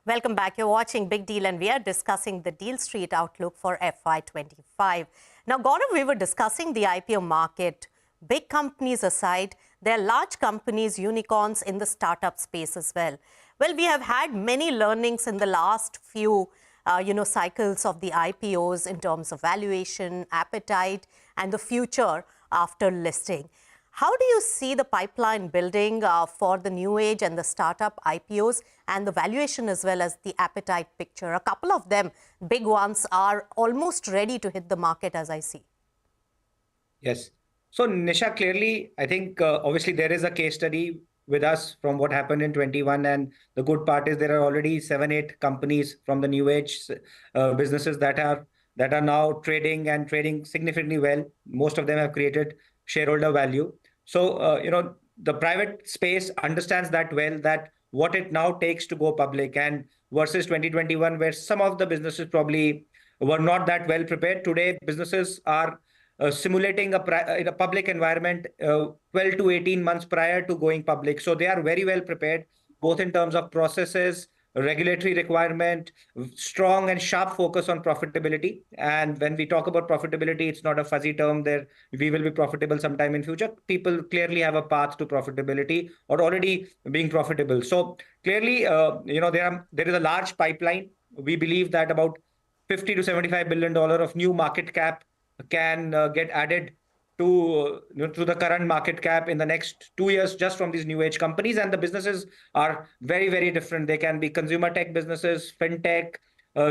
Welcome back. You're watching Big Deal, and we are discussing the Deal Street outlook for FY25. Now, Gaurav, we were discussing the IPO market. Big companies aside, there are large companies, unicorns in the startup space as well. Well, we have had many learnings in the last few cycles of the IPOs in terms of valuation, appetite, and the future after listing. How do you see the pipeline building for the new age and the startup IPOs and the valuation as well as the appetite picture? A couple of them, big ones, are almost ready to hit the market as I see. Yes. So Nisha, clearly, I think obviously there is a case study with us from what happened in 21. And the good part is there are already 7, 8 companies from the new age businesses that are now trading significantly well. Most of them have created shareholder value. So, the private space understands that well, that what it now takes to go public, and versus 2021, where some of the businesses probably were not that well prepared. Today, businesses are simulating in a public environment 12 to 18 months prior to going public. So they are very well prepared, both in terms of processes, regulatory requirement, strong and sharp focus on profitability. And when we talk about profitability, it's not a fuzzy term there. We will be profitable sometime in future. People clearly have a path to profitability or already being profitable. So clearly, there is a large pipeline. We believe that about 50 to $75 billion of new market cap can get added to the current market cap in the next 2 years just from these new age companies. And the businesses are very, very different. They can be consumer tech businesses, fintech.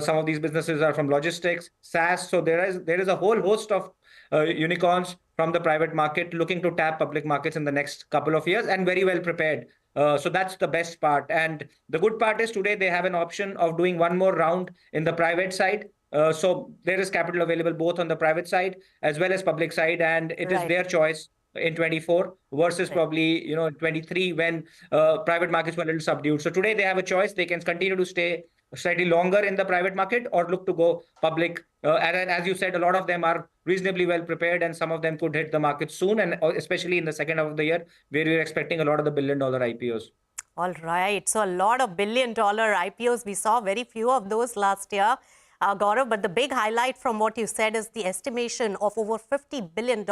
Some of these businesses are from logistics, SaaS. So there is a whole host of unicorns from the private market looking to tap public markets in the next couple of years, and very well prepared. So that's the best part. And the good part is today they have an option of doing one more round in the private side. So there is capital available both on the private side as well as public side, and it is their choice in 24 versus probably 23 when private markets were a little subdued. So today they have a choice. They can continue to stay slightly longer in the private market or look to go public. And as you said, a lot of them are reasonably well prepared, and some of them could hit the market soon, and especially in the second half of the year where we're expecting a lot of the billion-dollar IPOs. All right. So a lot of billion-dollar IPOs. We saw very few of those last year. Gaurav, but the big highlight from what you said is the estimation of over $50 billion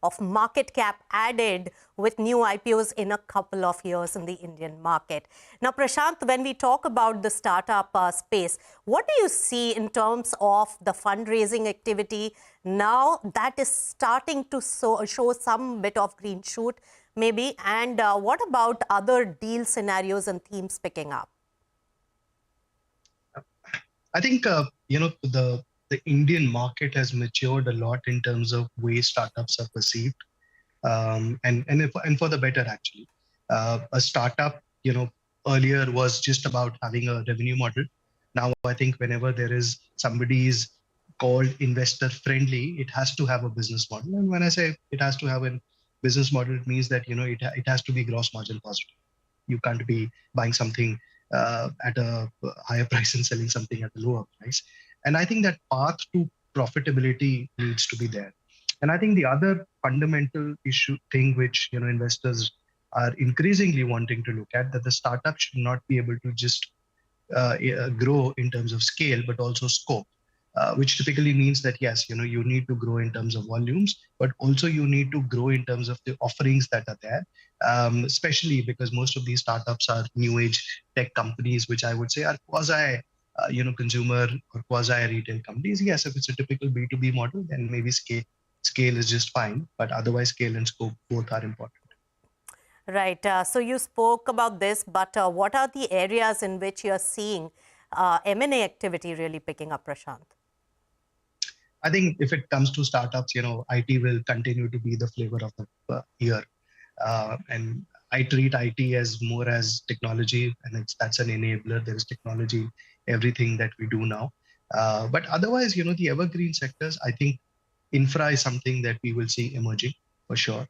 of market cap added with new IPOs in a couple of years in the Indian market. Now, Prashant, when we talk about the startup space, what do you see in terms of the fundraising activity now that is starting to show some bit of green shoot, maybe? And what about other deal scenarios and themes picking up? I think the Indian market has matured a lot in terms of way startups are perceived, and for the better actually. A startup, earlier was just about having a revenue model. Now I think whenever there is somebody is called investor friendly, it has to have a business model. And when I say it has to have a business model, it means that it has to be gross margin positive. You can't be buying something at a higher price and selling something at a lower price. And I think that path to profitability needs to be there. And I think the other fundamental thing which investors are increasingly wanting to look at, that the startup should not be able to just grow in terms of scale, but also scope. Which typically means that, yes, you need to grow in terms of volumes, but also you need to grow in terms of the offerings that are there, especially because most of these startups are new age tech companies, which I would say are quasi, consumer or quasi retail companies. Yes, if it's a typical B2B model, then maybe scale is just fine, but otherwise scale and scope both are important. Right. So you spoke about this, but what are the areas in which you're seeing M&A activity really picking up, Prashant? I think if it comes to startups, IT will continue to be the flavor of the year. And I treat IT as more as technology, and that's an enabler. There is technology, everything that we do now. But otherwise, the evergreen sectors, I think infra is something that we will see emerging for sure.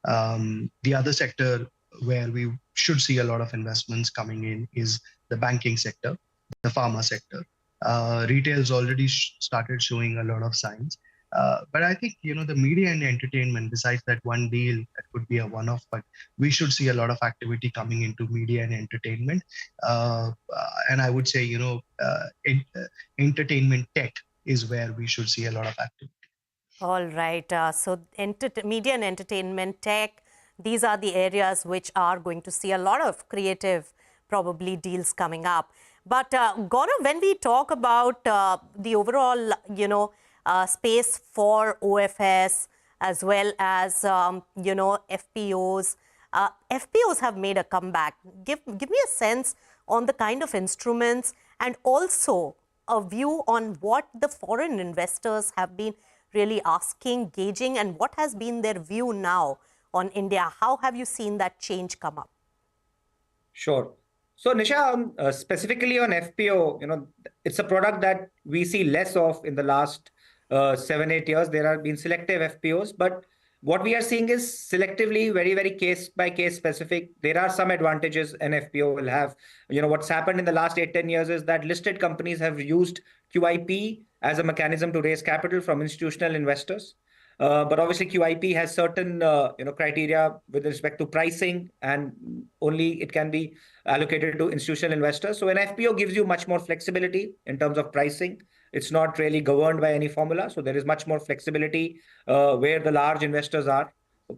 The other sector where we should see a lot of investments coming in is the banking sector, the pharma sector. Retail's already started showing a lot of signs. But I think, the media and entertainment, besides that one deal, that could be a one-off, but we should see a lot of activity coming into media and entertainment. And I would say, entertainment tech is where we should see a lot of activity. All right. So media and entertainment, tech, these are the areas which are going to see a lot of creative, probably, deals coming up. But Gaurav, when we talk about the overall, space for OFS as well as, FPOs, FPOs have made a comeback. Give me a sense on the kind of instruments and also a view on what the foreign investors have been really asking, gauging, and what has been their view now on India. How have you seen that change come up? Sure. So Nisha, specifically on FPO, it's a product that we see less of in the last 7-8 years. There have been selective FPOs, but what we are seeing is selectively, very, very case by case specific. There are some advantages an FPO will have. What's happened in the last 8-10 years is that listed companies have used QIP as a mechanism to raise capital from institutional investors. But obviously, QIP has certain criteria with respect to pricing, and only it can be allocated to institutional investors. So an FPO gives you much more flexibility in terms of pricing. It's not really governed by any formula. So there is much more flexibility where the large investors are.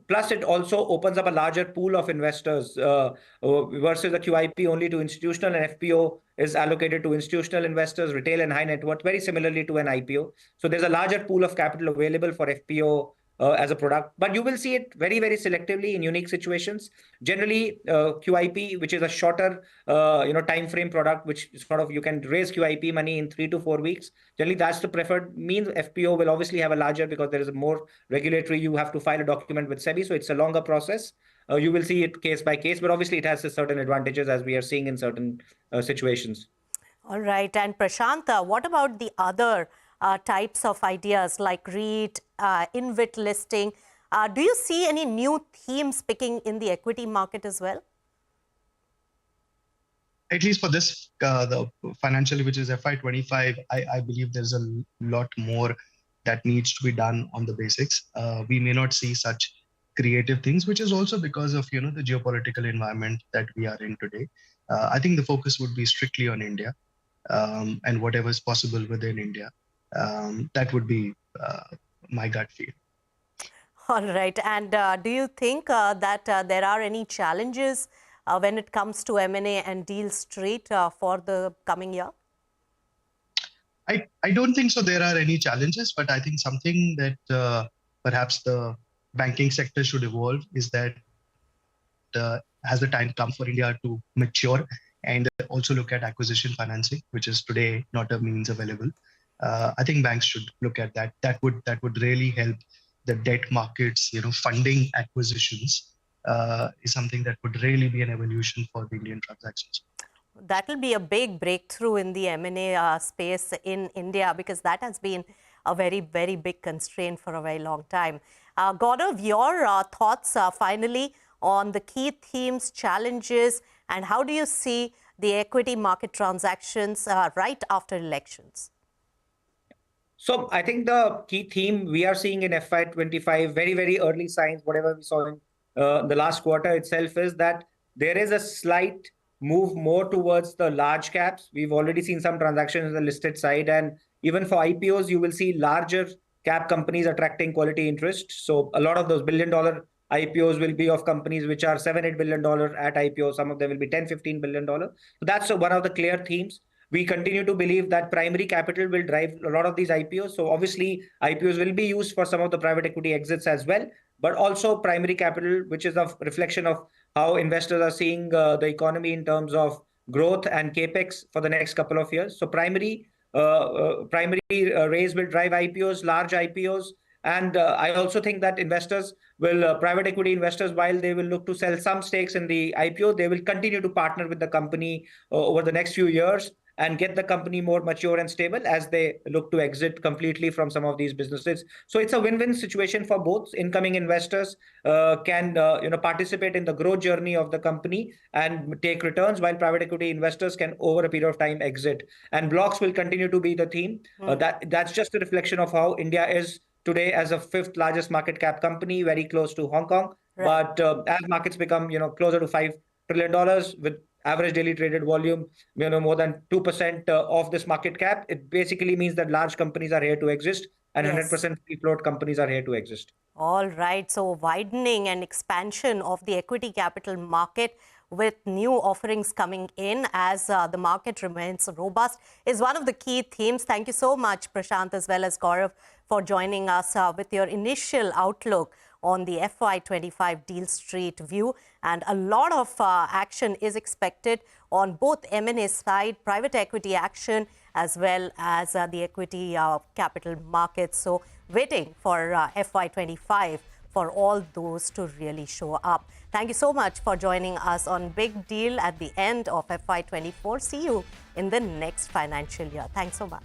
Plus, it also opens up a larger pool of investors versus the QIP only to institutional, and FPO is allocated to institutional investors, retail and high net worth, very similarly to an IPO. So there's a larger pool of capital available for FPO as a product, but you will see it very, very selectively in unique situations. Generally, QIP, which is a shorter, time frame product, which sort of you can raise QIP money in 3 to 4 weeks. Generally, that's the preferred means. FPO will obviously have a larger because there is a more regulatory. You have to file a document with SEBI, so it's a longer process. You will see it case by case, but obviously it has certain advantages as we are seeing in certain situations. All right. And Prashant, what about the other types of ideas like REIT, InvIT listing? Do you see any new themes picking in the equity market as well? At least for this, the financially, which is FY25, I believe there's a lot more that needs to be done on the basics. We may not see such creative things, which is also because of, the geopolitical environment that we are in today. I think the focus would be strictly on India and whatever is possible within India. That would be my gut feel. All right. And do you think that there are any challenges when it comes to M&A and Deal Street for the coming year? I don't think so there are any challenges, but I think something that perhaps the banking sector should evolve is that has the time come for India to mature and also look at acquisition financing, which is today not a means available. I think banks should look at that. That would really help the debt markets. Funding acquisitions is something that would really be an evolution for the Indian transactions. That will be a big breakthrough in the M&A space in India, because that has been a very, very big constraint for a very long time. Gaurav, your thoughts finally on the key themes, challenges, and how do you see the equity market transactions right after elections? So I think the key theme we are seeing in FY25, very, very early signs, whatever we saw in the last quarter itself, is that there is a slight move more towards the large caps. We've already seen some transactions on the listed side, and even for IPOs, you will see larger cap companies attracting quality interest. So a lot of those billion-dollar IPOs will be of companies which are $7-8 billion at IPO. Some of them will be $10-15 billion. So that's one of the clear themes. We continue to believe that primary capital will drive a lot of these IPOs. So obviously, IPOs will be used for some of the private equity exits as well, but also primary capital, which is a reflection of how investors are seeing the economy in terms of growth and capex for the next couple of years. So primary raise will drive IPOs, large IPOs. And I also think that investors will, private equity investors, while they will look to sell some stakes in the IPO, they will continue to partner with the company over the next few years and get the company more mature and stable as they look to exit completely from some of these businesses. So it's a win-win situation for both. Incoming investors can participate in the growth journey of the company and take returns, while private equity investors can, over a period of time, exit. And blocks will continue to be the theme. That's just a reflection of how India is today as a fifth largest market cap company, very close to Hong Kong. Right. But as markets become, closer to $5 trillion with average daily traded volume, more than 2% of this market cap, it basically means that large companies are here to exist and Yes. 100% free float companies are here to exist. All right. So widening and expansion of the equity capital market with new offerings coming in as the market remains robust is one of the key themes. Thank you so much, Prashant, as well as Gaurav, for joining us with your initial outlook on the FY25 Deal Street view. And a lot of action is expected on both M&A side, private equity action, as well as the equity capital markets. So waiting for FY25 for all those to really show up. Thank you so much for joining us on Big Deal at the end of FY24. See you in the next financial year. Thanks so much.